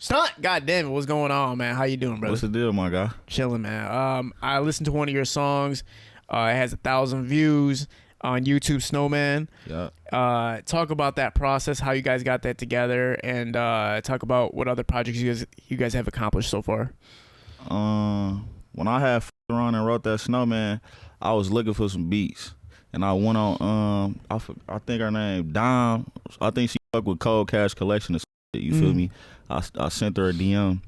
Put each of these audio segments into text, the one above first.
Stunt, goddamn it, what's going on, man? How you doing, brother? What's the deal, my guy? Chilling, man. I listened to one of your songs. It has 1,000 views on YouTube, Snowman. Yeah. Talk about that process, how you guys got that together, and talk about what other projects you guys have accomplished so far. When I had around and wrote that Snowman, I was looking for some beats, and I went on. I think her name Dom. I think she fuck with Cold Cash Collection. You feel me? I sent her a DM,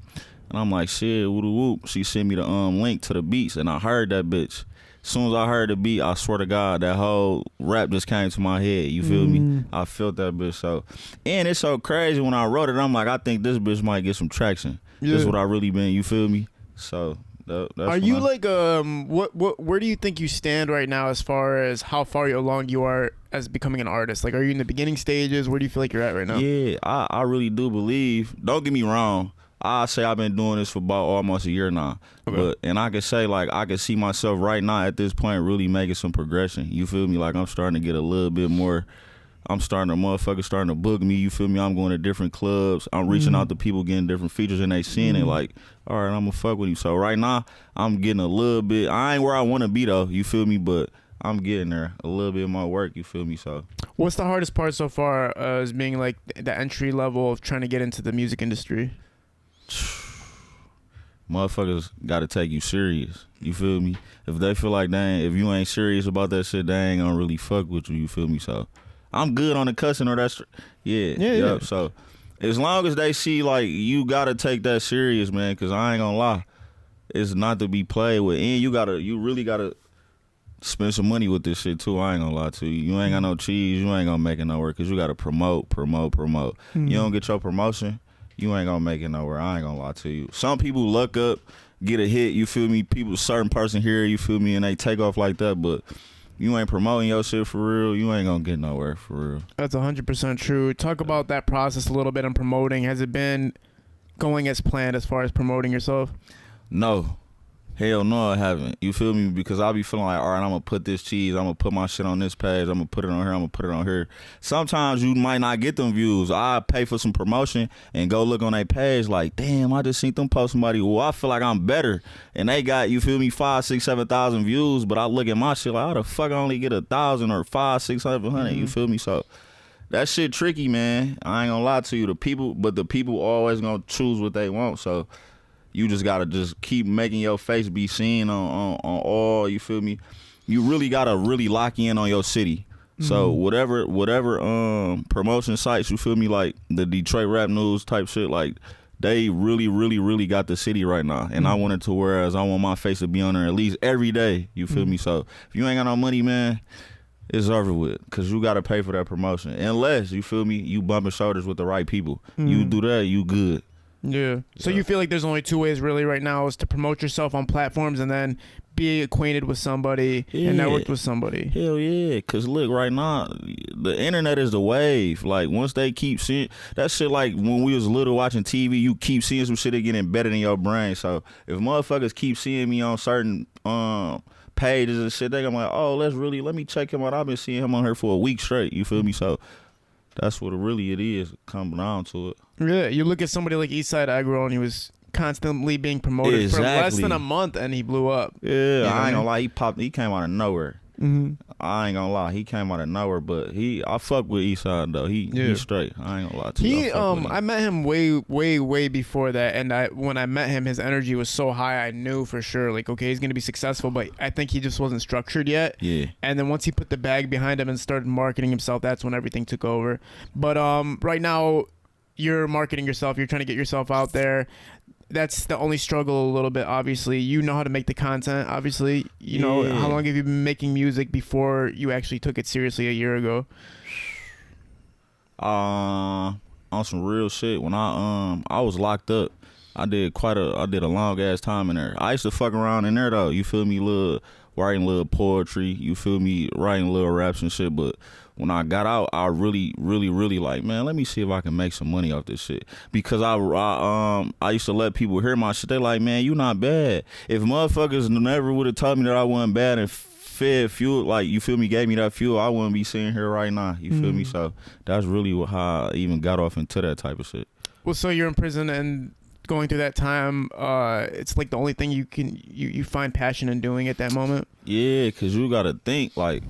and I'm like, shit, whoop whoop. She sent me the link to the beats, and I heard that bitch. As soon as I heard the beat, I swear to God, that whole rap just came to my head. You feel me? I felt that bitch so. And it's so crazy when I wrote it. I'm like, I think this bitch might get some traction. Yeah. This is what I really been. You feel me? So. That's are you like where do you think you stand right now as far as how far along you are as becoming an artist? Like, are you in the beginning stages? Where do you feel like you're at right now? Yeah, I really do believe. Don't get me wrong. I say I've been doing this for about almost a year now. Okay. And I can say, like, I can see myself right now at this point really making some progression. You feel me? Like, I'm starting to get a little bit more. Motherfuckers starting to book me, you feel me? I'm going to different clubs. I'm reaching out to people getting different features and they seeing it like, all right, I'm gonna fuck with you. So right now, I'm getting a little bit, I ain't where I want to be though, you feel me? But I'm getting there, a little bit of my work, you feel me? So what's the hardest part so far as being like the entry level of trying to get into the music industry? Motherfuckers gotta take you serious, you feel me? If they feel like if you ain't serious about that shit, they ain't gonna really fuck with you feel me? So I'm good on the cussing or that's yeah. So as long as they see like you gotta take that serious, man, cause I ain't gonna lie, it's not to be played with, and you really gotta spend some money with this shit too. I ain't gonna lie to you. You ain't got no cheese, you ain't gonna make it nowhere, cause you gotta promote. You don't get your promotion, you ain't gonna make it nowhere. I ain't gonna lie to you. Some people luck up, get a hit, you feel me? Certain person here, you feel me, and they take off like that, but you ain't promoting your shit for real, you ain't gonna get nowhere for real. That's 100% true. Talk about that process a little bit on promoting. Has it been going as planned as far as promoting yourself? No. Hell no, I haven't. You feel me? Because I'll be feeling like, all right, I'm going to put this cheese, I'm going to put my shit on this page, I'm going to put it on here, I'm going to put it on here. Sometimes you might not get them views. I pay for some promotion and go look on their page like, damn, I just seen them post somebody. Well, I feel like I'm better. And they got, you feel me, 5, 6, 7,000 views, but I look at my shit like, how the fuck I only get 1,000 or 5, 6, 700, you feel me? So that shit tricky, man. I ain't going to lie to you. The people always going to choose what they want, so you just gotta just keep making your face be seen on all, you feel me? You really gotta really lock in on your city. So whatever promotion sites, you feel me, like the Detroit Rap News type shit, like they really got the city right now. And I want it to whereas I want my face to be on there at least every day, you feel me? So if you ain't got no money, man, it's over with, cause you gotta pay for that promotion. Unless, you feel me, you bumping shoulders with the right people. You do that, you good. Yeah. So you feel like there's only two ways really right now, is to promote yourself on platforms and then be acquainted with somebody and network with somebody. Hell yeah. Cause look, right now, the internet is the wave. Like once they keep seeing that shit, like when we was little watching TV, you keep seeing some shit that get embedded in your brain. So if motherfuckers keep seeing me on certain pages and shit, they gonna be like, oh, let me check him out. I've been seeing him on here for a week straight. You feel me? So that's what it is, come down to it. Yeah, you look at somebody like Eastside Aggro, and he was constantly being promoted for less than a month, and he blew up. Yeah, I ain't gonna lie, he came out of nowhere. I ain't gonna lie, he came out of nowhere, but I fuck with Eastside though. He's straight. I ain't gonna lie to you. I met him way before that, and when I met him, his energy was so high. I knew for sure, like, okay, he's gonna be successful, but I think he just wasn't structured yet. Yeah. And then once he put the bag behind him and started marketing himself, that's when everything took over. But right now, you're marketing yourself. You're trying to get yourself out there. That's the only struggle a little bit, obviously. You know how to make the content, obviously. You know, how long have you been making music before you actually took it seriously a year ago? On some real shit, when I was locked up, I did a long ass time in there. I used to fuck around in there though, you feel me, writing little poetry, you feel me, writing little raps and shit, but when I got out, I really like, man, let me see if I can make some money off this shit. Because I used to let people hear my shit. They like, man, you not bad. If motherfuckers never would have told me that I wasn't bad and fed fuel, like, you feel me, gave me that fuel, I wouldn't be sitting here right now. You feel me? So that's really how I even got off into that type of shit. Well, so you're in prison and going through that time, it's like the only thing you find passion in doing at that moment. Yeah, cause you gotta think like,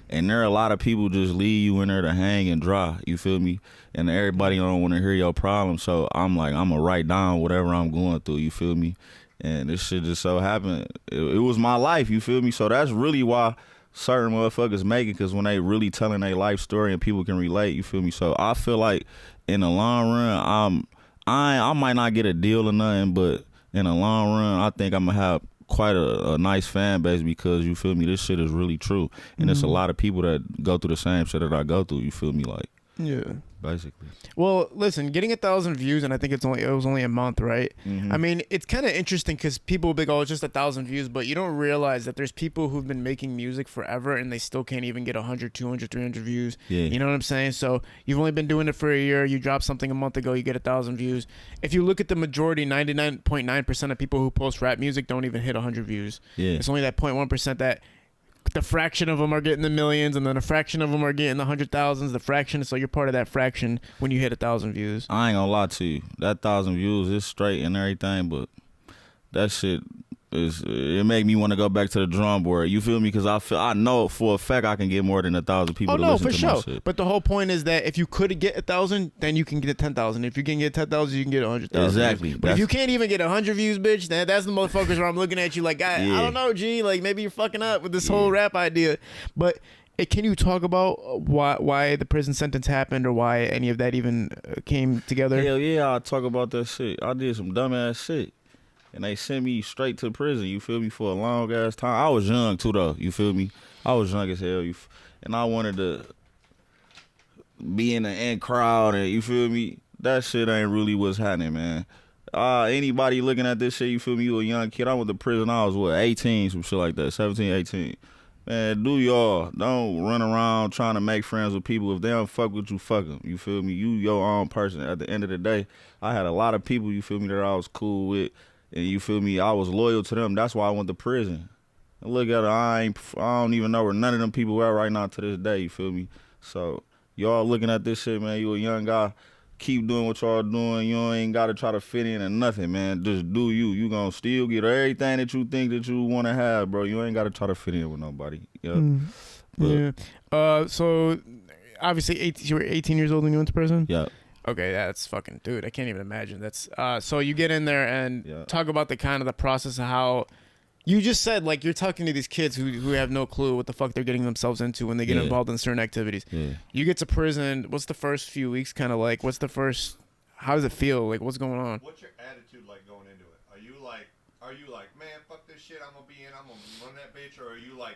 and there are a lot of people just leave you in there to hang and dry. You feel me? And everybody don't want to hear your problems. So I'm like, I'm gonna write down whatever I'm going through. You feel me? And this shit just so happened. It was my life. You feel me? So that's really why certain motherfuckers make it, cause when they really telling their life story and people can relate. You feel me? So I feel like in the long run, I might not get a deal or nothing, but in the long run, I think I'm gonna have quite a nice fan base, because you feel me, this shit is really true, and there's a lot of people that go through the same shit that I go through. You feel me? Like, yeah, basically. Well, listen, getting 1,000 views, and I think it was only a month, right? I mean, it's kind of interesting because people will be like, oh, it's just 1,000 views, but you don't realize that there's people who've been making music forever and they still can't even get 100, 200, 300 views. Yeah. You know what I'm saying? So you've only been doing it for a year. You dropped something a month ago, you get 1,000 views. If you look at the majority, 99.9% of people who post rap music don't even hit 100 views. Yeah. It's only that 0.1% that the fraction of them are getting the millions, and then a fraction of them are getting the 100,000s. The fraction, so you're part of that fraction when you hit 1,000 views. I ain't gonna lie to you, that 1,000 views is straight and everything, but that shit it make me want to go back to the drum board. You feel me? Because I know for a fact I can get more than 1,000 people to listen to my shit. But the whole point is that if you could get 1,000, then you can get 10,000. If you can get 10,000, you can get 100,000. Exactly. But if you can't even get 100 views, bitch, then that's the motherfuckers where I'm looking at you like, I don't know, G. Like, maybe you're fucking up with this whole rap idea. But can you talk about why the prison sentence happened, or why any of that even came together? Hell yeah, I'll talk about that shit. I did some dumbass shit, and they sent me straight to prison, you feel me, for a long ass time. I was young too though, you feel me? I was young as hell, and I wanted to be in the in crowd, and you feel me? That shit ain't really what's happening, man. Anybody looking at this shit, you feel me, you a young kid. I went to prison, I was 18, some shit like that, 17, 18. Man, do y'all. Don't run around trying to make friends with people. If they don't fuck with you, fuck them. You feel me? You your own person. At the end of the day, I had a lot of people, you feel me, that I was cool with. And you feel me, I was loyal to them. That's why I went to prison. And look at it, I don't even know where none of them people are right now to this day, you feel me? So, y'all looking at this shit, man, you a young guy, keep doing what y'all doing. You ain't got to try to fit in or nothing, man. Just do you. You gonna still get everything that you think that you want to have, bro. You ain't got to try to fit in with nobody. Yeah. So, obviously, you were 18 years old when you went to prison? Yeah. Okay, that's fucking, dude, I can't even imagine. That's so you get in there and talk about the kind of the process of how you just said, like, you're talking to these kids who have no clue what the fuck they're getting themselves into when they get involved in certain activities. Yeah. You get to prison, what's the first few weeks kind of like? How does it feel? Like, what's going on? What's your attitude like going into it? Are you like, man, fuck this shit, I'm gonna be in, I'm gonna run that bitch, or are you like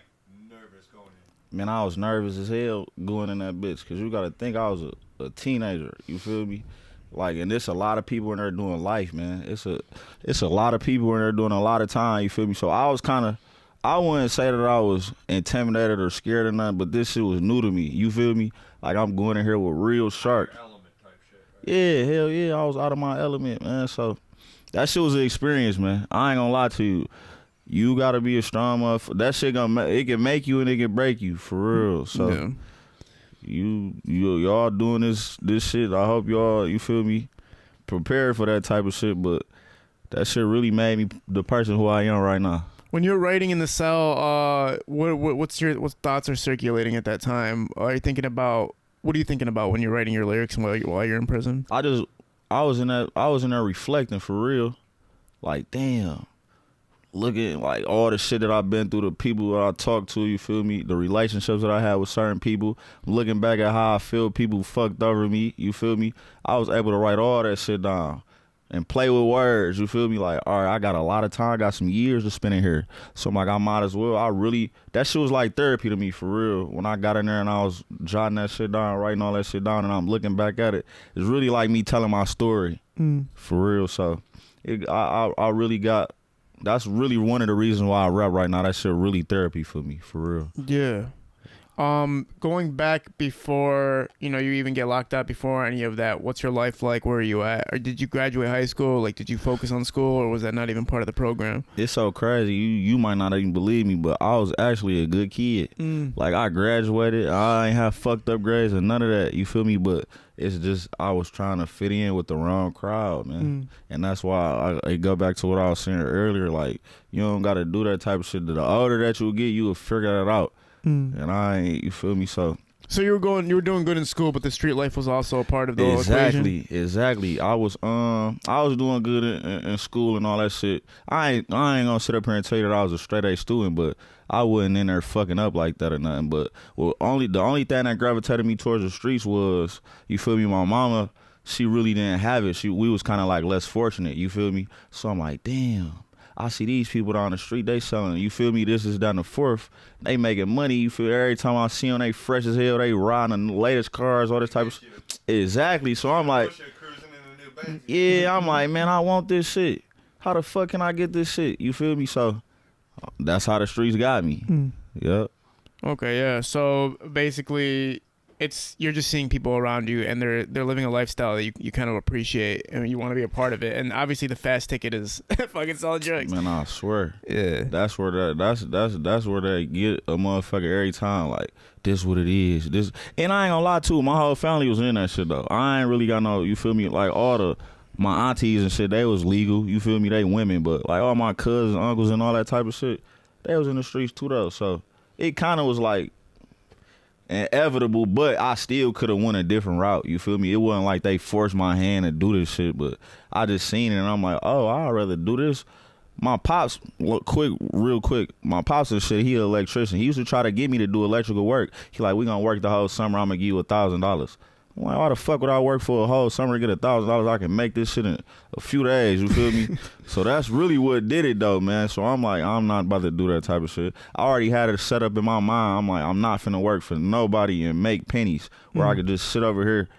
nervous going in? Man, I was nervous as hell going in that bitch, because you got to think I was a teenager, you feel me? Like, and there's a lot of people in there doing life, man. It's a lot of people in there doing a lot of time, you feel me? So I was I wouldn't say that I was intimidated or scared or nothing, but this shit was new to me, you feel me? Like, I'm going in here with real sharks. Element type shit, right? Yeah, hell yeah, I was out of my element, man. So that shit was an experience, man. I ain't gonna lie to you. You gotta be a strong motherfucker. That shit it can make you and it can break you, for real. So y'all doing this shit. I hope y'all, you feel me, prepared for that type of shit. But that shit really made me the person who I am right now. When you're writing in the cell, what thoughts are circulating at that time? Are you thinking about, what are you thinking about when you're writing your lyrics while you're in prison? I was in there reflecting, for real. Like, damn. Looking like all the shit that I've been through, the people that I talked to, you feel me, the relationships that I had with certain people, looking back at how I feel people fucked over me, you feel me, I was able to write all that shit down and play with words, you feel me, like, all right, I got a lot of time, I got some years to spend in here, so I'm like, I might as well. That shit was like therapy to me, for real. When I got in there and I was jotting that shit down, writing all that shit down, and I'm looking back at it, it's really like me telling my story, for real. So I really got, that's really one of the reasons why I rap right now. That shit really therapy for me, for real. Yeah. Going back before, you even get locked up, before any of that, what's your life like? Where are you at? Or did you graduate high school? Like, did you focus on school, or was that not even part of the program? It's so crazy. You might not even believe me, but I was actually a good kid. Like, I graduated. I ain't have fucked up grades or none of that. You feel me? But it's just I was trying to fit in with the wrong crowd, man. And that's why I go back to what I was saying earlier. Like, you don't got to do that type of shit. The older that you get, you will figure it out. And I ain't, you feel me? So you were doing good in school, but the street life was also a part of the equation? Exactly. I was doing good in school and all that shit. I ain't gonna sit up here and tell you that I was a straight A student, but I wasn't in there fucking up like that or nothing. But the only thing that gravitated me towards the streets was, you feel me, my mama, she really didn't have it. We was kind of like less fortunate, you feel me? So I'm like, damn, I see these people down the street, they selling, you feel me, this is down the fourth, they making money, you feel, every time I see them, they fresh as hell, they riding the latest cars, all this type of shit. Exactly, so I'm like, yeah, I'm like, man, I want this shit. How the fuck can I get this shit? You feel me? So that's how the streets got me. Yep. Okay, yeah. So basically, you're just seeing people around you, and they're living a lifestyle that you kind of appreciate, and you want to be a part of it. And obviously, the fast ticket is fucking selling drugs. Man, I swear. Yeah. That's where they get a motherfucker every time. Like, this what it is. This, and I ain't gonna lie too. My whole family was in that shit though. I ain't really got no. You feel me? Like my aunties and shit, they was legal. You feel me? They women, but like all my cousins, uncles, and all that type of shit, they was in the streets too though. So it kind of was like inevitable, but I still could have went a different route. You feel me? It wasn't like they forced my hand to do this shit, but I just seen it and I'm like, oh, I'd rather do this. My pops, real quick, my pops and shit, he an electrician. He used to try to get me to do electrical work. He like, we gonna work the whole summer, I'm gonna give you $1,000. I'm like, why the fuck would I work for a whole summer to get $1,000? I can make this shit in a few days, you feel me? So that's really what did it though, man. So I'm like, I'm not about to do that type of shit. I already had it set up in my mind. I'm like, I'm not finna work for nobody and make pennies where I could just sit over here,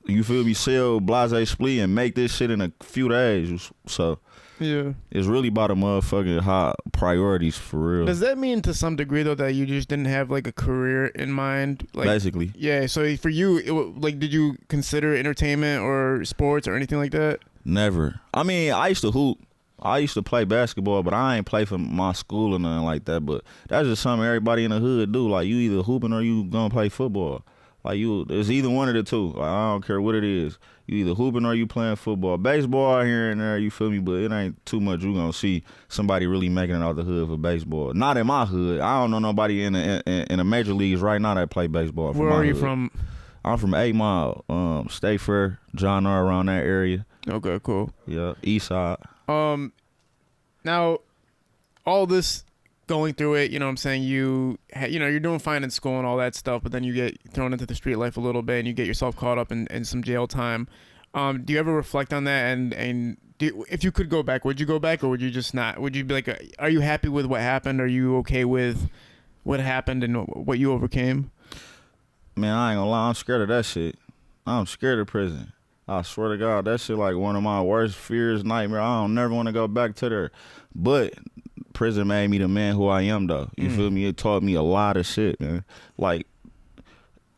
you feel me, sell blase split and make this shit in a few days. So yeah, it's really about a motherfucking high priorities for real. Does that mean to some degree though that you just didn't have like a career in mind? Like, basically. Yeah. So for you, like, did you consider entertainment or sports or anything like that? Never. I mean, I used to hoop. I used to play basketball, but I ain't play for my school or nothing like that. But that's just something everybody in the hood do. Like, you either hooping or you gonna play football. Like, it's either one of the two. Like, I don't care what it is. You either hooping or you playing football. Baseball here and there, you feel me? But it ain't too much you gonna see somebody really making it out the hood for baseball. Not in my hood. I don't know nobody in the major leagues right now that play baseball. Where are you from? I'm from 8 Mile, State Fair, John R. around that area. Okay, cool. Yeah, East Side. Now, all this going through it, you know what I'm saying, you're doing fine in school and all that stuff, but then you get thrown into the street life a little bit and you get yourself caught up in some jail time. Do you ever reflect on that? And if you could go back, would you go back, or would you just not? Would you be like, are you happy with what happened? Are you okay with what happened and what you overcame? Man, I ain't gonna lie, I'm scared of that shit. I'm scared of prison. I swear to God, that shit like one of my worst fears, nightmare. I don't never want to go back to there. But prison made me the man who I am, though. You feel me? It taught me a lot of shit, man. Like,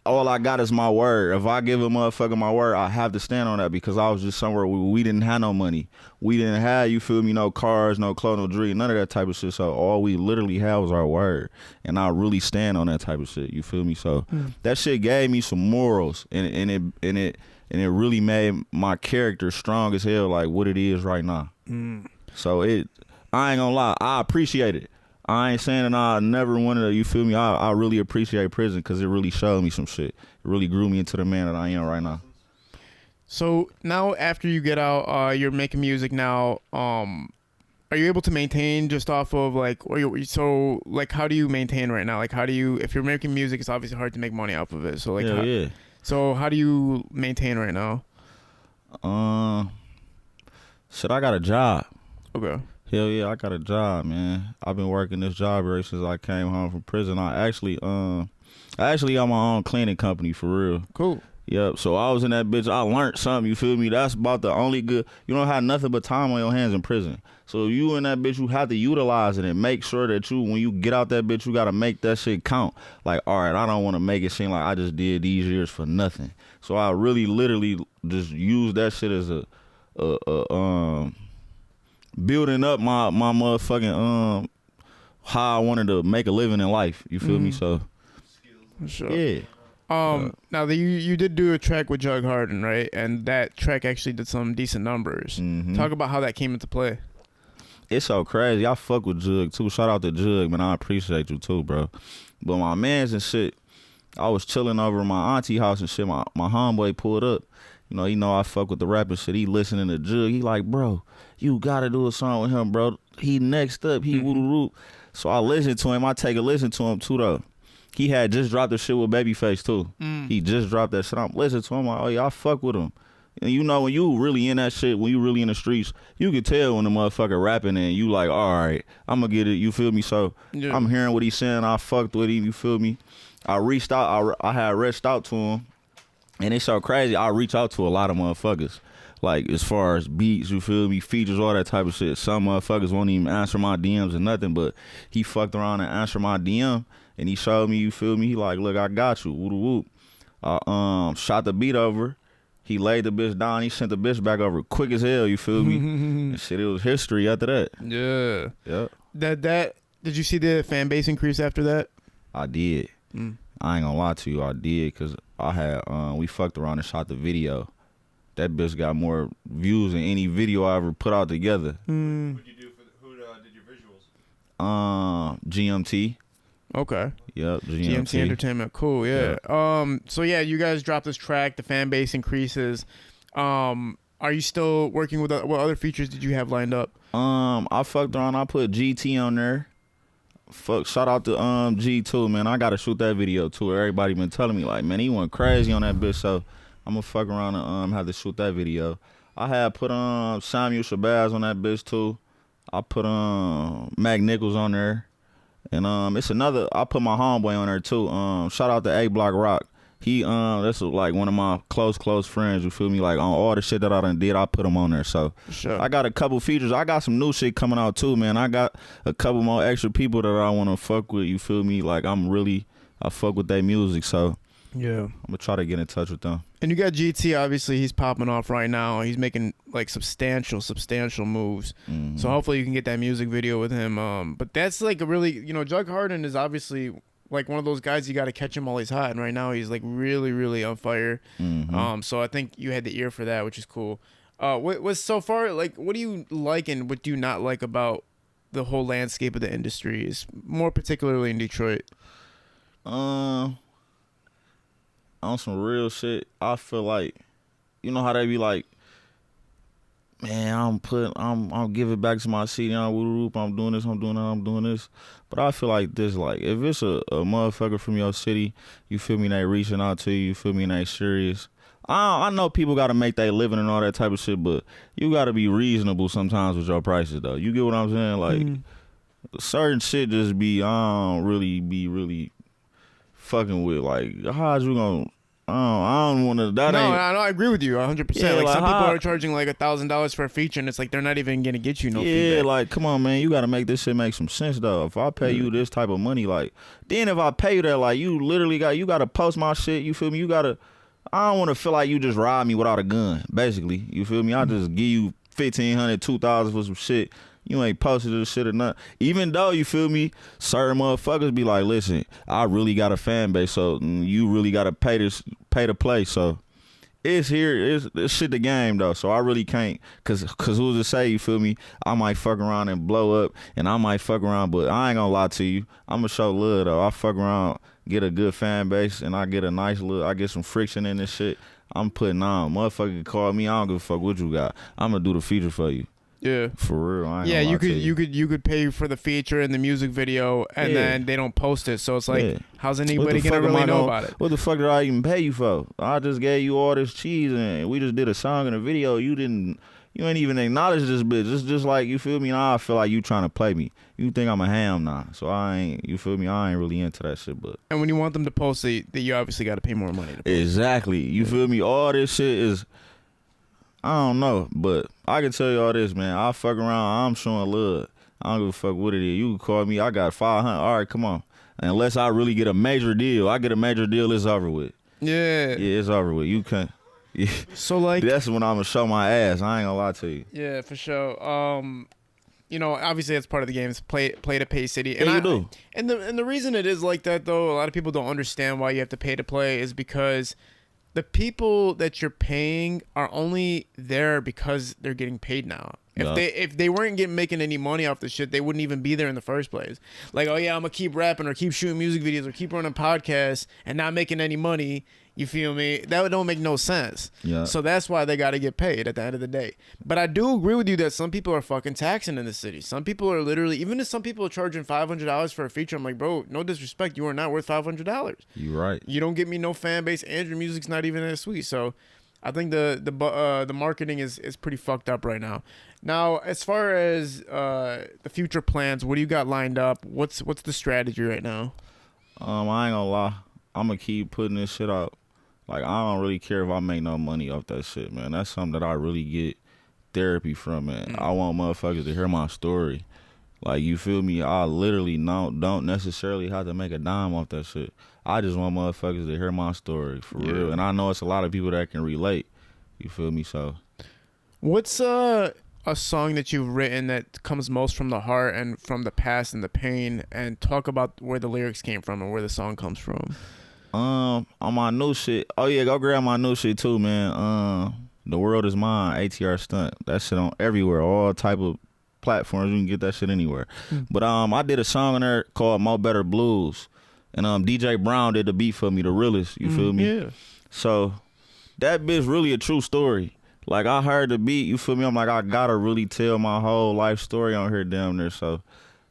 all I got is my word. If I give a motherfucker my word, I have to stand on that, because I was just somewhere where we didn't have no money. We didn't have, you feel me, no cars, no clothes, no drink, none of that type of shit. So all we literally had was our word. And I really stand on that type of shit. You feel me? So that shit gave me some morals, and it really made my character strong as hell, like what it is right now. So I ain't gonna lie, I appreciate it. I ain't saying that I never wanted to, you feel me? I really appreciate prison, because it really showed me some shit. It really grew me into the man that I am right now. So now after you get out, you're making music now. Are you able to maintain just off of like, how do you maintain right now? Like, how do you, if you're making music, it's obviously hard to make money off of it. So like, yeah. So how do you maintain right now? Shit, I got a job. Okay. Hell yeah, I got a job, man. I've been working this job ever since I came home from prison. I actually got my own cleaning company for real. Cool. Yep. So I was in that bitch. I learned something. You feel me? That's about the only good. You don't have nothing but time on your hands in prison. So you in that bitch, you have to utilize it and make sure that you, when you get out that bitch, you gotta make that shit count. Like, all right, I don't want to make it seem like I just did these years for nothing. So I really, literally, just use that shit as a building up my motherfucking how I wanted to make a living in life. You feel me? So Sure. yeah. Now you did do a track with Jug Harden, right? And that track actually did some decent numbers. Talk about how that came into play. It's so crazy. I fuck with Jug too. Shout out to Jug, man. I appreciate you too, bro. But my mans and shit, I was chilling over at my auntie house and shit. My homeboy pulled up. You know I fuck with the rap and shit. He listening to Jug. He like, bro, you gotta do a song with him, bro. He next up. He woo-doo-doo. So I listened to him. I take a listen to him too, though. He had just dropped the shit with Babyface too. He just dropped that shit. I'm listening to him. Like, oh yeah, I fuck with him. And you know when you really in that shit, when you really in the streets, you can tell when the motherfucker rapping and you like, all right, I'm gonna get it. You feel me? So Yeah. I'm hearing what he's saying. I fucked with him. You feel me? I reached out. I had reached out to him, and it's so crazy. I reach out to a lot of motherfuckers. Like as far as beats, you feel me, features, all that type of shit. Some motherfuckers won't even answer my DMs or nothing, but he fucked around and answered my DM, and he showed me, you feel me. He like, look, I got you. Whoop whoop. I shot the beat over. He laid the bitch down. He sent the bitch back over quick as hell. You feel me? And shit, it was history after that. Yeah. Yep. That did you see the fan base increase after that? I did. I ain't gonna lie to you, I did, cause I had we fucked around and shot the video. That bitch got more views than any video I ever put out together. What'd you do who did your visuals? GMT. Okay. Yep, GMT Entertainment. Cool, yeah. So yeah, you guys dropped this track, the fan base increases. Are you still working with what other features did you have lined up? I fucked around, I put GT on there. Fuck, shout out to G2, man. I gotta shoot that video too. Everybody been telling me like, man, he went crazy on that bitch, so I'm gonna fuck around and have to shoot that video. I had put Samuel Shabazz on that bitch too. I put Mac Nichols on there. And it's another, I put my homeboy on there too. Shout out to A Block Rock. He that's like one of my close friends, you feel me? Like on all the shit that I done did, I put him on there. So Sure. I got a couple features. I got some new shit coming out too, man. I got a couple more extra people that I wanna fuck with, you feel me? Like I fuck with their music, so Yeah. I'm gonna try to get in touch with them. And you got GT, obviously he's popping off right now. He's making like substantial moves. So hopefully you can get that music video with him. But that's like a really, Jug Harden is obviously like one of those guys you got to catch him while he's hot. And right now he's like really, really on fire. So I think you had the ear for that, which is cool. What so far, like, what do you like and what do you not like about the whole landscape of the industry, is more particularly in Detroit? On some real shit, I feel like, you know how they be like, man, I'm giving back to my city, I'm doing this, I'm doing this. But I feel like this, like, if it's a motherfucker from your city, you feel me, they reaching out to you feel me, they serious. I know people got to make their living and all that type of shit, but you got to be reasonable sometimes with your prices, though. You get what I'm saying? Like, certain shit just be, I don't really be fucking with, like, how's you gonna, I don't want to, that No, ain't. I agree with you 100%. Yeah, like like, some people how- are charging like $1,000 for a feature, and it's like they're not even gonna get you no Yeah, feedback. like, come on, man, you got to make this shit make some sense, though. If I pay you this type of money, like, then if I pay you that, like, you literally got to post my shit, you feel me? I don't want to feel like you just rob me without a gun, basically. You feel me? I just give you $1,500, $2,000 for some shit. You ain't posted this shit or nothing. Even though, you feel me, certain motherfuckers be like, listen, I really got a fan base, so you really got to pay to play. So it's shit the game, though. So I really can't, cause who's to say, you feel me, I might fuck around and blow up, and I might fuck around, but I ain't gonna lie to you. I'm gonna show love, though. I fuck around, get a good fan base, and I get a nice look, I get some friction in this shit. I'm putting on. Motherfucker can call me, I don't give a fuck what you got. I'm gonna do the feature for you. Yeah. For real, I ain't Yeah, gonna lie to you could pay for the feature and the music video, and then they don't post it. So it's like, how's anybody gonna really know about it? What the fuck did I even pay you for? I just gave you all this cheese and we just did a song and a video. You didn't You ain't even acknowledge this bitch. It's just like, you feel me? Now I feel like you trying to play me. You think I'm a ham now. So I ain't, you feel me? I ain't really into that shit, but. And when you want them to post it, you obviously got to pay more money to post. Exactly. You feel me? All this shit is, I don't know, but I can tell you all this, man. I fuck around. I'm showing love. I don't give a fuck what it is. You can call me. I got 500. All right, come on. Unless I really get a major deal. I get a major deal, it's over with. Yeah. Yeah, it's over with. You can't. Yeah. So like that's when I'm gonna show my ass. I ain't gonna lie to you. Yeah, for sure. You know, obviously that's part of the game. It's play to pay city. And you do. And the reason it is like that though, a lot of people don't understand why you have to pay to play is because the people that you're paying are only there because they're getting paid now. If they weren't making any money off the shit, they wouldn't even be there in the first place. Like, oh yeah, I'm gonna keep rapping or keep shooting music videos or keep running podcasts and not making any money. You feel me? That don't make no sense. Yeah. So that's why they got to get paid at the end of the day. But I do agree with you that some people are fucking taxing in the city. Some people are literally, even if some people are charging $500 for a feature, I'm like, bro, no disrespect, you are not worth $500. You right. You don't get me no fan base, and your music's not even that sweet. So I think the marketing is pretty fucked up right now. Now, as far as the future plans, what do you got lined up? What's the strategy right now? I ain't gonna lie. I'm gonna keep putting this shit out. Like, I don't really care if I make no money off that shit, man. That's something that I really get therapy from, man. I want motherfuckers to hear my story. Like, you feel me? I literally don't necessarily have to make a dime off that shit. I just want motherfuckers to hear my story, for real. And I know it's a lot of people that can relate. You feel me? So, what's a song that you've written that comes most from the heart and from the past and the pain, and talk about where the lyrics came from and where the song comes from? On my new shit. Oh yeah, go grab my new shit too, man. The World Is Mine, A.T.R. Stunt. That shit on everywhere, all type of platforms. You can get that shit anywhere. But I did a song on there called Mo Better Blues, and DJ Brown did the beat for me, the realest. You feel me? Yeah. So that bitch really a true story. Like, I heard the beat, you feel me? I'm like, I gotta really tell my whole life story on here damn near. So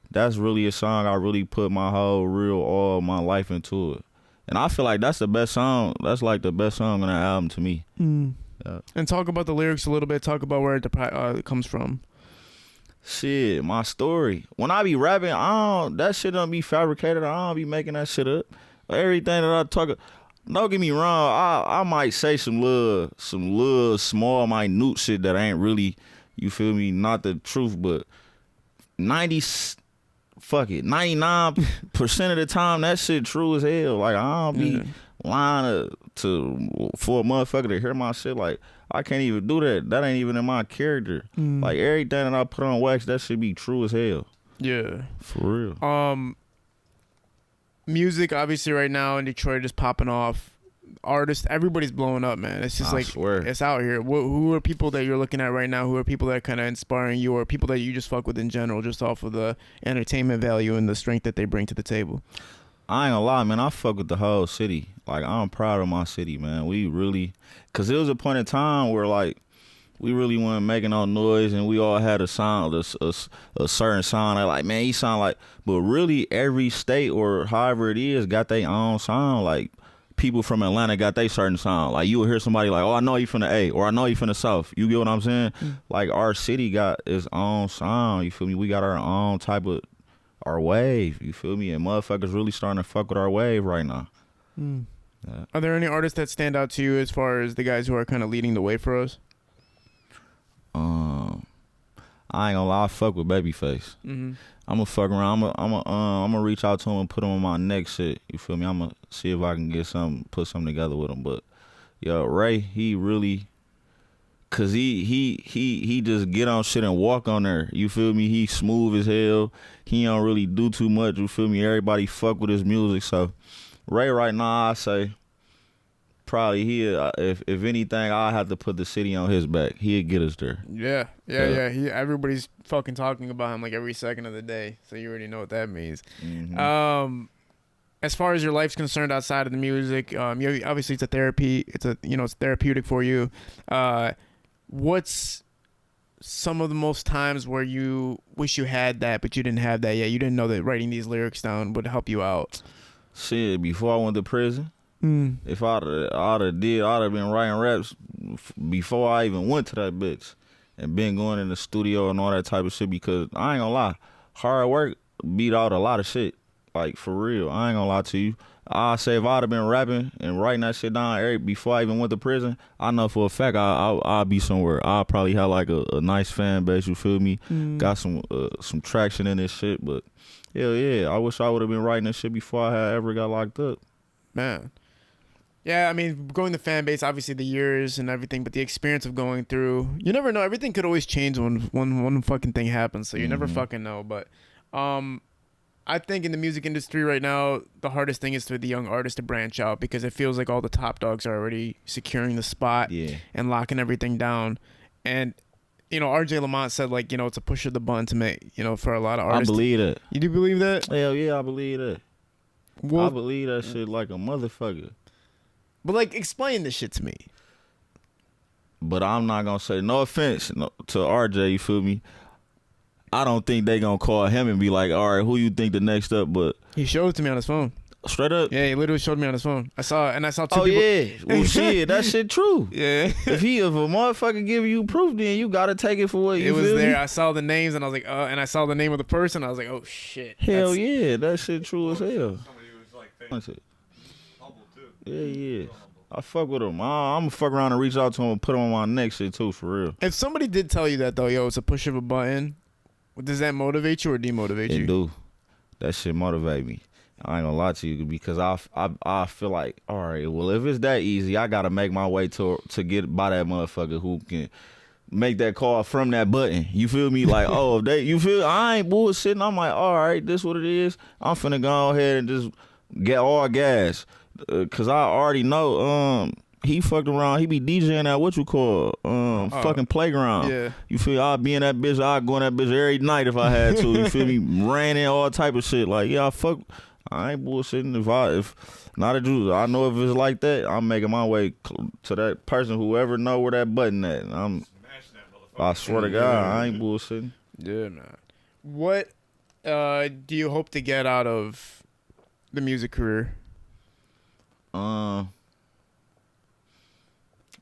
that's really a song I really put my whole all my life into it. And I feel like that's the best song. That's like the best song on that album to me. Yeah. And talk about the lyrics a little bit. Talk about where it comes from. Shit, my story. When I be rapping, that shit don't be fabricated. I don't be making that shit up. Everything that I talk, don't get me wrong. I might say some little small minute shit that ain't really, you feel me, not the truth, but 99% of the time that shit true as hell. Like, I don't be lying for a motherfucker to hear my shit. Like, I can't even do that. That ain't even in my character. Like, everything that I put on wax, that should be true as hell. Yeah. For real. Music obviously right now in Detroit is popping off. Artists, everybody's blowing up, man. It's just it's out here. Who are people that you're looking at right now? Who are people that are kind of inspiring you, or people that you just fuck with in general, just off of the entertainment value and the strength that they bring to the table? I ain't gonna lie, man. I fuck with the whole city. Like, I'm proud of my city, man. We really, cause there was a point in time where, like, we really weren't making no noise, and we all had a sound, a certain sound. Like, man, he sound like, but really every state or however it is got their own sound. Like, people from Atlanta got their certain sound. Like, you will hear somebody like, oh, I know you from the A, or I know you from the South. You get what I'm saying? Like, our city got its own sound. You feel me? We got our own type of, our wave. You feel me? And motherfuckers really starting to fuck with our wave right now. Yeah. Are there any artists that stand out to you as far as the guys who are kind of leading the way for us? I ain't gonna lie, I fuck with Babyface. I'ma fuck around. I'ma reach out to him and put him on my next shit. You feel me? I'ma see if I can get put something together with him. But yo, Ray, he really, cause he just get on shit and walk on there. You feel me? He smooth as hell. He don't really do too much. You feel me? Everybody fuck with his music. So Ray right now, I say probably if anything, I have to put the city on his back. He'll get us there. Yeah. Everybody's fucking talking about him like every second of the day. So you already know what that means. As far as your life's concerned outside of the music, obviously it's a therapy. It's therapeutic for you. What's some of the most times where you wish you had that, but you didn't have that yet? You didn't know that writing these lyrics down would help you out. Shit, before I went to prison. If I'd have been writing raps before I even went to that bitch. and been going in the studio and all that type of shit because I ain't gonna lie, hard work beat out a lot of shit. Like, for real, I ain't gonna lie to you. I say if I'd have been rapping and writing that shit down before I even went to prison, I know for a fact I'll be somewhere. I'll probably have like a nice fan base. You feel me? Got some traction in this shit. But hell yeah, I wish I would have been writing this shit before I had ever got locked up. Man. Yeah, I mean, going the fan base, obviously the years and everything, but the experience of going through, you never know. Everything could always change when one fucking thing happens, so you never fucking know. But I think in the music industry right now, the hardest thing is for the young artist to branch out because it feels like all the top dogs are already securing the spot and locking everything down. And, you know, RJ Lamont said, like, you know, it's a push of the button to make, you know, for a lot of artists. I believe that. You do believe that? Hell yeah, I believe that. Well, I believe that shit like a motherfucker. But, like, explain this shit to me. But I'm not going to say, no offense to RJ, you feel me? I don't think they gonna call him and be like, all right, who you think the next up? But he showed it to me on his phone. Straight up? Yeah, he literally showed me on his phone. I saw two people. Oh, yeah. Well, shit, that shit true. Yeah. If a motherfucker give you proof, then you gotta take it for what you It was feel there. me? I saw the names and I was like, and I saw the name of the person. I was like, oh, shit. Hell yeah, that shit true as hell. Somebody who's like humble too. Yeah. I fuck with him. I'm gonna fuck around and reach out to him and put him on my next shit too, for real. If somebody did tell you that, though, yo, it's a push of a button, does that motivate you or demotivate you? It do. That shit motivate me. I ain't gonna lie to you because I feel like, all right, well, if it's that easy, I gotta make my way to get by that motherfucker who can make that call from that button. You feel me? Like, oh, if they, you feel, I ain't bullshitting. I'm like, all right, this what it is. I'm finna go ahead and just get all gas. Cause I already know, he fucked around. He be DJing at what you call fucking playground. Yeah. You feel? I'll be in that bitch. I'll go in that bitch every night if I had to. You feel me? Raining, all type of shit. Like, yeah, I ain't bullshitting. If not a Jew, I know if it's like that, I'm making my way to that person, whoever know where that button at. I swear to God, I ain't bullshitting. Yeah, man. What do you hope to get out of the music career?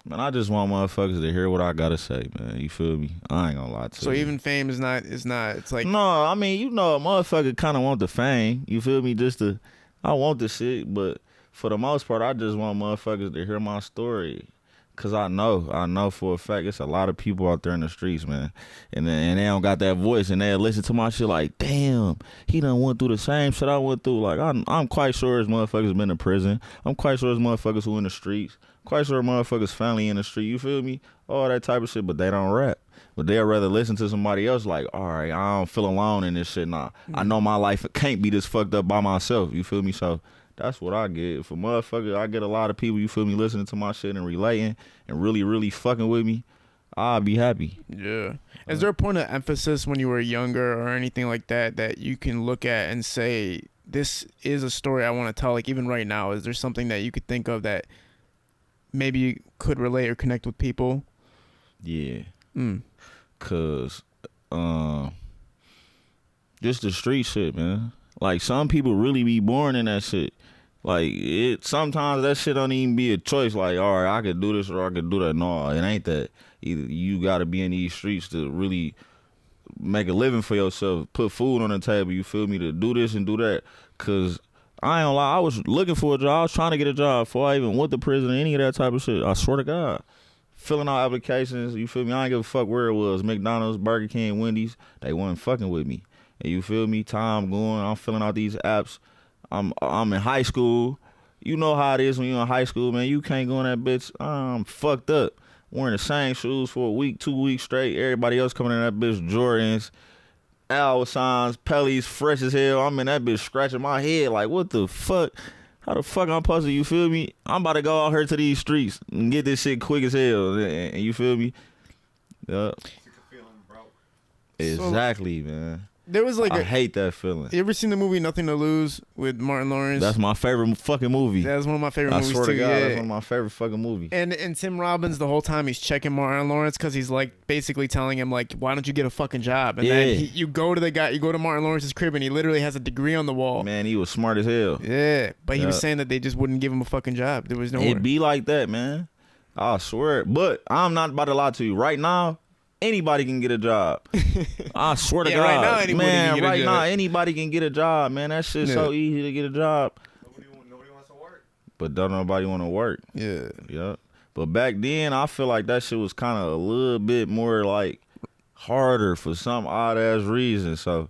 Man, I just want motherfuckers to hear what I gotta say, man. You feel me? I ain't gonna lie to you. So even fame is not. It's like no. I mean, you know, a motherfucker kind of want the fame. You feel me? I want the shit, but for the most part, I just want motherfuckers to hear my story. Cause I know for a fact it's a lot of people out there in the streets, man, and they don't got that voice, and they listen to my shit like, damn, he done went through the same shit I went through. Like I'm quite sure there's motherfuckers been in prison. I'm quite sure there's motherfuckers who in the streets. Quite sure motherfuckers family in the street. You feel me? All that type of shit, but they don't rap. But they'd rather listen to somebody else. Like, all right, I don't feel alone in this shit. Nah, I know my life can't be this fucked up by myself. You feel me? So that's what I get. For motherfucker, I get a lot of people, you feel me, listening to my shit and relating and really, really fucking with me. I'll be happy. Yeah. Is there a point of emphasis when you were younger or anything like that you can look at and say, this is a story I want to tell? Like, even right now, is there something that you could think of that maybe you could relate or connect with people? Yeah. Cause just the street shit, man. Like, some people really be born in that shit. Like, sometimes that shit don't even be a choice. Like, all right, I could do this or I could do that. No, it ain't that. Either you got to be in these streets to really make a living for yourself, put food on the table, you feel me, to do this and do that. Because I ain't gonna lie, I was looking for a job. I was trying to get a job before I even went to prison or any of that type of shit. I swear to God. Filling out applications, you feel me? I ain't give a fuck where it was. McDonald's, Burger King, Wendy's, they wasn't fucking with me. And you feel me? Time going, I'm filling out these apps. I'm in high school. You know how it is when you're in high school, man. You can't go in that bitch. I'm fucked up. Wearing the same shoes for a week, 2 weeks straight. Everybody else coming in that bitch, Jordans, Alcons, Pellies, fresh as hell. I'm in that bitch scratching my head like, what the fuck? How the fuck I'm supposed to, you feel me? I'm about to go out here to these streets and get this shit quick as hell. And you feel me? Yeah. Exactly, man. There was like I hate that feeling. You ever seen the movie Nothing to Lose with Martin Lawrence? That's my favorite fucking movie. That's one of my favorite movies too. I swear to God, yeah. that's one of my favorite fucking movies. And Tim Robbins the whole time he's checking Martin Lawrence because he's like basically telling him like, why don't you get a fucking job? And then you go to Martin Lawrence's crib and he literally has a degree on the wall. Man, he was smart as hell. Yeah, but he was saying that they just wouldn't give him a fucking job. There was no. It'd be like that, man. I swear. But I'm not about to lie to you. Right now, Anybody can get a job. I swear to Yeah, God. right now anybody man, can get a right job. now anybody can get a job, man. That shit's so easy to get a job. Nobody wants to work. But don't nobody want to work. Yeah. Yeah. But back then, I feel like that shit was kind of a little bit more like harder for some odd ass reason. So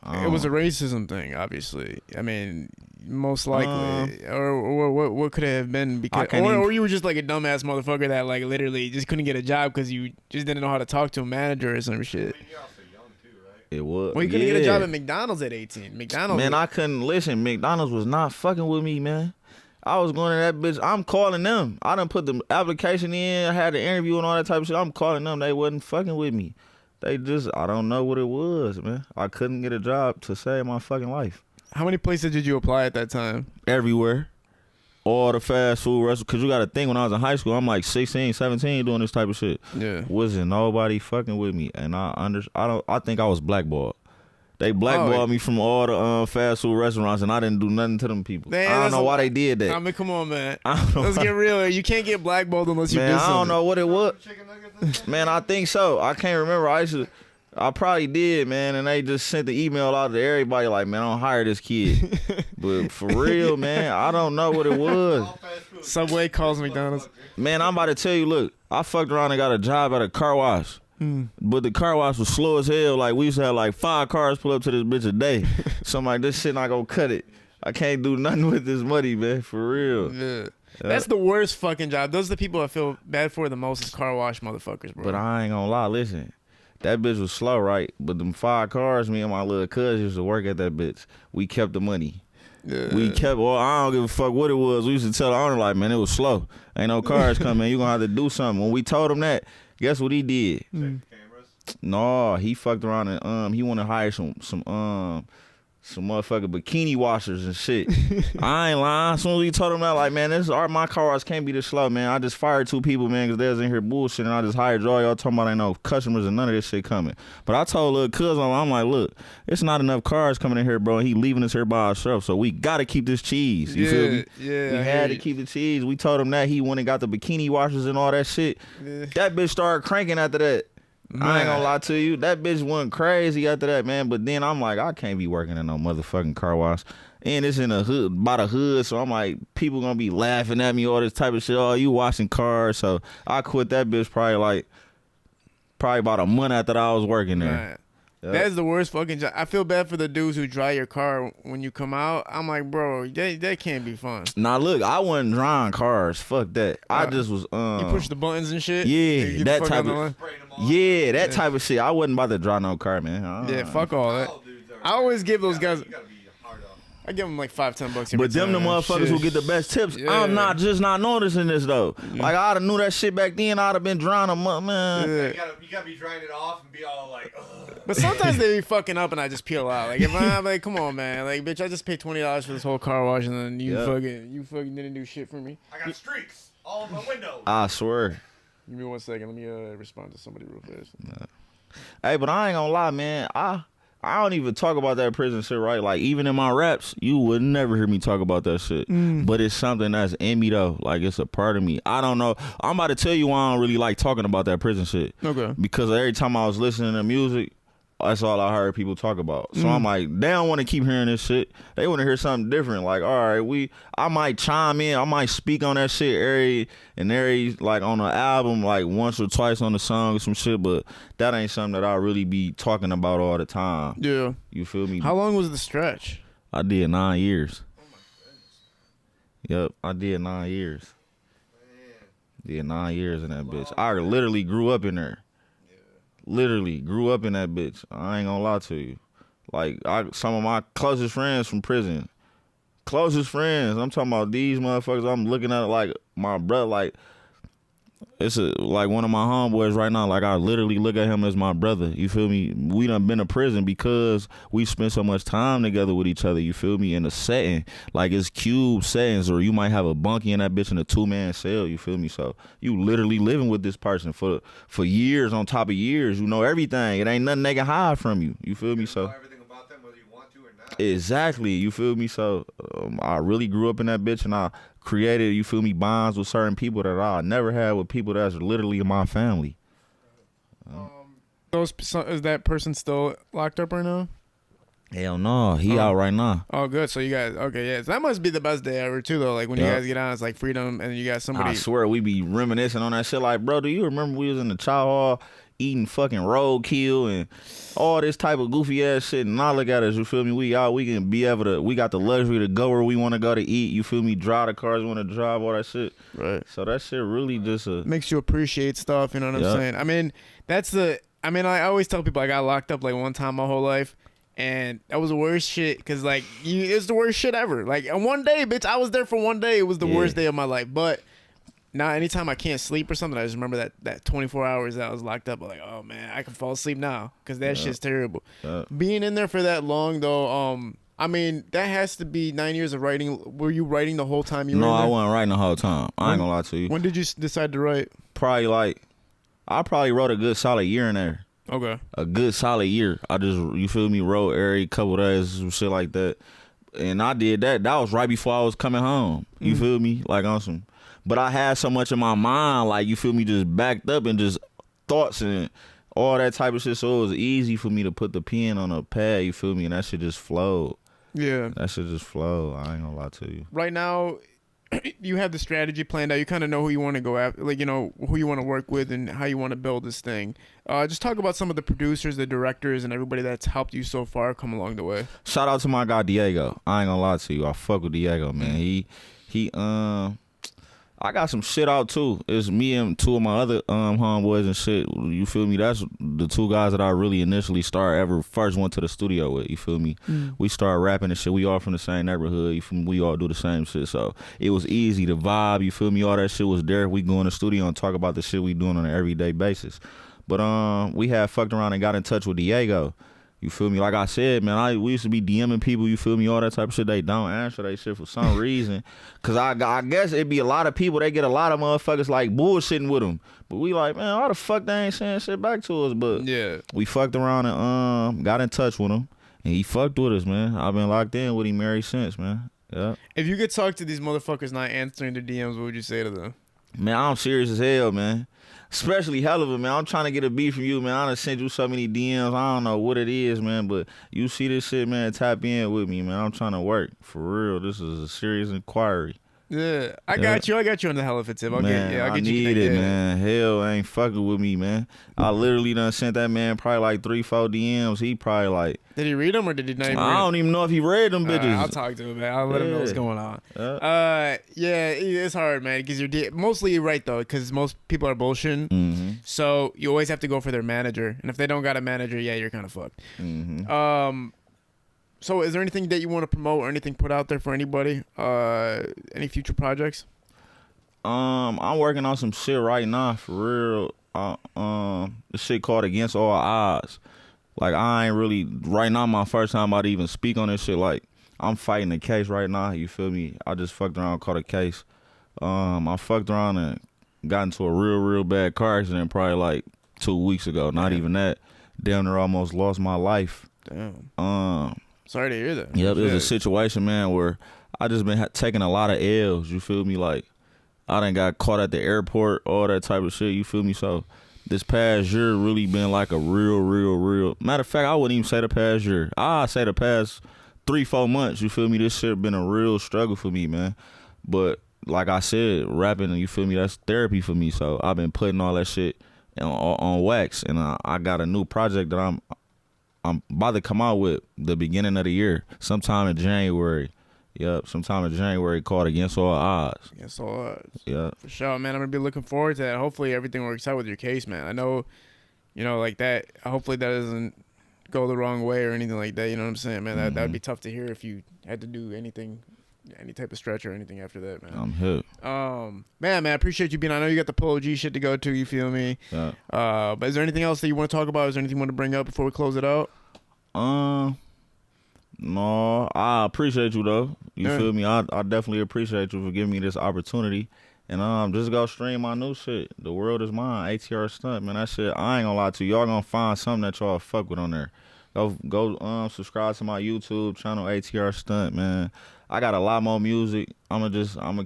It was a racism thing, obviously. I mean, most likely, or what could it have been? Because, or you were just like a dumbass motherfucker that like literally just couldn't get a job because you just didn't know how to talk to a manager or some shit. I mean, you're also young too, right? It was. Well, you couldn't get a job at McDonald's at 18. McDonald's. Man, I couldn't listen. McDonald's was not fucking with me, man. I was going to that bitch. I'm calling them. I done put the application in. I had the interview and all that type of shit. I'm calling them. They wasn't fucking with me. They just, I don't know what it was, man. I couldn't get a job to save my fucking life. How many places did you apply at that time? Everywhere. All the fast food restaurants. Because you got to think, when I was in high school, I'm like 16, 17 doing this type of shit. Yeah. Wasn't nobody fucking with me. And I think I was blackballed. They blackballed me from all the fast food restaurants, and I didn't do nothing to them people. Man, I don't know why they did that. I mean, come on, man. Let's get real. You can't get blackballed unless you do something. I don't know what it was. Man, I think so. I can't remember. I probably did, man, and they just sent the email out to everybody like, man, I don't hire this kid. But for real, man, I don't know what it was. Subway calls McDonald's. Man, I'm about to tell you, look, I fucked around and got a job at a car wash. But the car wash was slow as hell. Like, we used to have like 5 cars pull up to this bitch a day. So I'm like, this shit not gonna cut it. I can't do nothing with this money, man, for real. Yeah. That's the worst fucking job. Those are the people I feel bad for the most, is car wash motherfuckers, bro. But I ain't gonna lie, listen. That bitch was slow, right? But them 5 cars, me and my little cousin used to work at that bitch. We kept the money. Yeah. We kept, well, I don't give a fuck what it was. We used to tell the owner, like, man, it was slow. Ain't no cars coming. You gonna have to do something. When we told him that, guess what he did? Cameras. No, he fucked around and he wanna hire some motherfucking bikini washers and shit. I ain't lying. As soon as we told him that, like, man, my car wash can't be this slow, man. I just fired 2 people, man, because they was in here bullshit, and I just hired y'all talking about ain't no customers and none of this shit coming. But I told little cousin, I'm like, look, it's not enough cars coming in here, bro. He leaving us here by ourselves, so we gotta keep this cheese. You feel me? Yeah. We had to keep the cheese. We told him that. He went and got the bikini washers and all that shit. Yeah. That bitch started cranking after that. Man. I ain't gonna lie to you. That bitch went crazy after that, man. But then I'm like, I can't be working in no motherfucking car wash. And it's in the hood, by the hood. So I'm like, people gonna be laughing at me, all this type of shit. Oh, you washing cars. So I quit that bitch probably about a month after I was working there. Man. Yep. That is the worst fucking job. I feel bad for the dudes who dry your car when you come out. I'm like, bro, that can't be fun. Nah, look, I wasn't drying cars. Fuck that. I just was you push the buttons and shit. Yeah, that type of type of shit. I wasn't about to dry no car, man. Yeah, fuck all that. I always give those guys. I give them like $5-10. But them the motherfuckers who get the best tips. Yeah. I'm not noticing this though. Yeah. Like I'd have knew that shit back then. I'd have been drying them up, man. Yeah. You gotta be drying it off and be all like, ugh. But sometimes they be fucking up and I just peel out. Like if I'm like, come on, man. Like bitch, I just paid $20 for this whole car wash and then you fucking didn't do shit for me. I got streaks all over my windows. I swear. Give me 1 second. Let me respond to somebody real fast. Nah. Hey, but I ain't gonna lie, man. I don't even talk about that prison shit, right? Like, even in my raps, you would never hear me talk about that shit. But it's something that's in me, though. Like, it's a part of me. I don't know. I'm about to tell you why I don't really like talking about that prison shit. Okay. Because every time I was listening to music, that's all I heard people talk about. So I'm like, they don't want to keep hearing this shit. They want to hear something different. Like, all right, I might chime in. I might speak on that shit every like on the album, like once or twice on the song or some shit. But that ain't something that I really be talking about all the time. Yeah. You feel me? How long was the stretch? I did 9 years. Oh my goodness. Yep, I did 9 years. Man. Did 9 years in that bitch. I literally grew up in there. Literally grew up in that bitch. I ain't gonna lie to you. Like some of my closest friends from prison. Closest friends. I'm talking about these motherfuckers. I'm looking at it like my brother. Like it's like one of my homeboys right now. Like I literally look at him as my brother. You feel me? We done been to prison because we spent so much time together with each other. You feel me? In a setting like it's cube settings, or you might have a bunkie in that bitch in a 2-man cell. You feel me? So you literally living with this person for years on top of years. You know everything. It ain't nothing they can hide from you. You feel me? So everything about them, whether you want to or not. Exactly. You feel me? So I really grew up in that bitch, and I created, you feel me, bonds with certain people that I never had with people that's literally in my family. Is that person still locked up right now? Hell no, he out right now. Oh, good. So you guys, okay, yeah. So that must be the best day ever too, though. Like when you guys get on, it's like freedom, and you got somebody. I swear we be reminiscing on that shit. Like, bro, do you remember we was in the chow hall eating fucking roadkill and all this type of goofy ass shit? And now look at us, you feel me? We out, we can be able to. We got the luxury to go where we want to go to eat. You feel me? Drive the cars we want to drive, all that shit. Right. So that shit really just makes you appreciate stuff. You know what I'm saying? I mean, I always tell people I got locked up like one time my whole life. And that was the worst shit, because, like, it's the worst shit ever. Like, and one day, bitch, I was there for one day. It was the worst day of my life. But now, anytime I can't sleep or something, I just remember that 24 hours that I was locked up. I'm like, oh, man, I can fall asleep now, because that shit's terrible. Being in there for that long, though, I mean, that has to be 9 years of writing. Were you writing the whole time you were in there? No, I wasn't writing the whole time. I ain't gonna lie to you. When did you decide to write? I probably wrote a good solid year in there. Okay. A good solid year. I just, you feel me, wrote every couple days, some shit like that. And I did that. That was right before I was coming home. You feel me? Like on some. But I had so much in my mind, like, you feel me, just backed up and just thoughts and all that type of shit. So it was easy for me to put the pen on a pad, you feel me? And that shit just flowed. Yeah. That shit just flowed. I ain't gonna lie to you. Right now, you have the strategy planned out. You kind of know who you want to go after, like, you know, who you want to work with and how you want to build this thing. Just talk about some of the producers, the directors, and everybody that's helped you so far come along the way. Shout out to my guy Diego. I ain't gonna lie to you. I fuck with Diego, man. He I got some shit out too. It's me and two of my other homeboys and shit. You feel me? That's the two guys that I really initially first went to the studio with. You feel me? We started rapping and shit. We all from the same neighborhood. You feel me? We all do the same shit. So it was easy to vibe. You feel me? All that shit was there. We go in the studio and talk about the shit we doing on an everyday basis. But we had fucked around and got in touch with Diego. You feel me? Like I said, man, we used to be DMing people, you feel me, all that type of shit. They don't answer that shit for some reason. Because I guess it'd be a lot of people, they get a lot of motherfuckers like bullshitting with them. But we like, man, why the fuck they ain't saying shit back to us? But we fucked around and got in touch with him. And he fucked with us, man. I've been locked in with him ever since, man. Yeah. If you could talk to these motherfuckers not answering their DMs, what would you say to them? Man, I'm serious as hell, man. Especially hell of it, man. I'm trying to get a beat from you, man. I done sent you so many DMs. I don't know what it is, man, but you see this shit, man, tap in with me, man. I'm trying to work. For real, this is a serious inquiry. Yeah, I got you on the hell of it tip. I'll get I need it, man. Hell ain't fucking with me, man. I literally done sent that man probably like 3-4 DMs. He probably like. Did he read them or did he not even I don't even know if he read them bitches. I'll talk to him, man. I'll let him know what's going on. Yeah, it's hard, man, because mostly you're right, though, because most people are bullshitting. So you always have to go for their manager. And if they don't got a manager, you're kind of fucked. So is there anything that you want to promote or anything put out there for anybody? Any future projects? I'm working on some shit right now, for real. This shit called Against All Odds. Like, I ain't really, right now my first time I'd even speak on this shit. Like, I'm fighting a case right now, you feel me? I just fucked around, caught a case. I fucked around and got into a real bad car accident probably like 2 weeks ago. Not even that. Damn near almost lost my life. Damn. Sorry to hear that. Yep, it was a situation, man, where I just been taking a lot of L's, you feel me? Like, I done got caught at the airport, all that type of shit, you feel me? So, this past year really been like a real. Matter of fact, I wouldn't even say the past year. I'd say the past 3-4 months, you feel me? This shit been a real struggle for me, man. But, like I said, rapping, you feel me? That's therapy for me. So, I've been putting all that shit on wax, and I got a new project that I'm about to come out with the beginning of the year, sometime in January. Yep, sometime in January, called Against All Odds. Against All Odds. Yeah. For sure, man. I'm going to be looking forward to that. Hopefully everything works out with your case, man. I know, like that, hopefully that doesn't go the wrong way or anything like that. You know what I'm saying, man? That would be tough to hear if you had to do anything, any type of stretch or anything after that, man. I'm hip. Man, I appreciate you being. I know you got the Polo G shit to go to. You feel me? Yeah. But is there anything else that you want to talk about? Is there anything you want to bring up before we close it out? No, I appreciate you though. You feel me? I definitely appreciate you for giving me this opportunity. And just go stream my new shit. The World Is Mine, A.T.R. Stunt, man. That shit, I ain't gonna lie to you. Y'all gonna find something that y'all fuck with on there. Go subscribe to my YouTube channel, A.T.R. Stunt, man. I got a lot more music. I'ma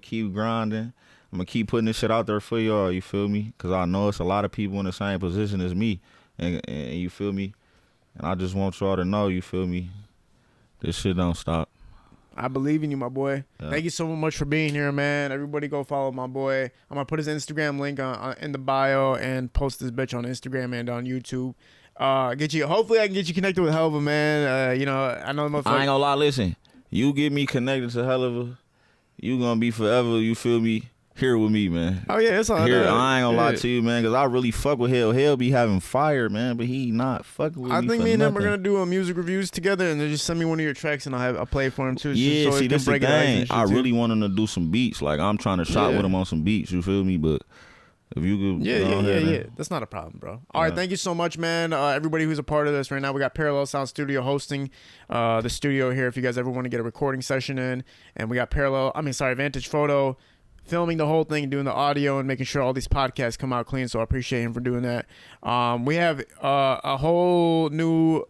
keep grinding. I'm gonna keep putting this shit out there for y'all. You feel me? Cause I know it's a lot of people in the same position as me, and you feel me. And I just want y'all to know, you feel me. This shit don't stop. I believe in you, my boy. Yeah. Thank you so much for being here, man. Everybody go follow my boy. I'm going to put his Instagram link in the bio and post this bitch on Instagram and on YouTube. Hopefully I can get you connected with Helva, man. You know, I know the motherfucker. I ain't gonna lie, listen. You get me connected to Helva, you gonna be forever, you feel me, here with me, man. Oh, yeah, it's all Here, right. I ain't gonna lie to you, man, because I really fuck with Hell. Hell be having fire, man, but he not fucking with me. I think for me and him are nothing. going to do a music reviews together, and then just send me one of your tracks, and I'll play it for him, too. Yeah, so see, this the thing. I too. really want him to do some beats. Like, I'm trying to shot Yeah. with him on some beats, you feel me? But if you could go ahead Yeah. and- That's not a problem, bro. All right, thank you so much, man. Everybody who's a part of this right now, we got Parallel Sound Studio hosting the studio here if you guys ever want to get a recording session in. And we got Vantage Photo filming the whole thing, doing the audio, and making sure all these podcasts come out clean. So I appreciate him for doing that. We have a whole new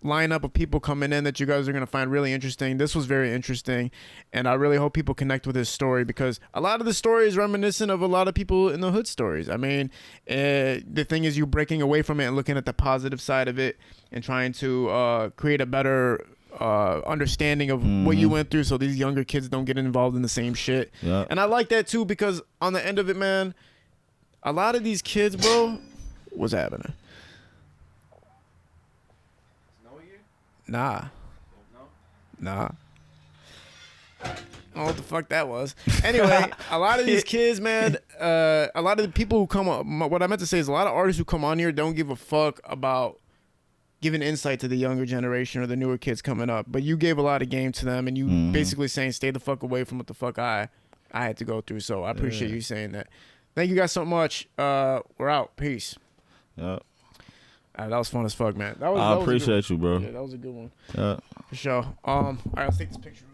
lineup of people coming in that you guys are going to find really interesting. This was very interesting, and I really hope people connect with his story, because a lot of the story is reminiscent of a lot of people in the hood stories. I mean, the thing is, you breaking away from it and looking at the positive side of it and trying to create a better understanding of what you went through, so these younger kids don't get involved in the same shit. Yeah. And I like that too, because on the end of it, man, a lot of these kids, bro, what's happening? Nah. I don't know what the fuck that was. Anyway, a lot of these kids, man, a lot of the people who come on, what I meant to say is a lot of artists who come on here don't give a fuck about giving insight to the younger generation or the newer kids coming up. But you gave a lot of game to them, and you basically saying, stay the fuck away from what the fuck I had to go through. So I appreciate you saying that. Thank you guys so much. We're out. Peace. Yeah. That was fun as fuck, man. That I was appreciate you, bro. Yeah, that was a good one. Yeah. For sure. All right, let's take this picture.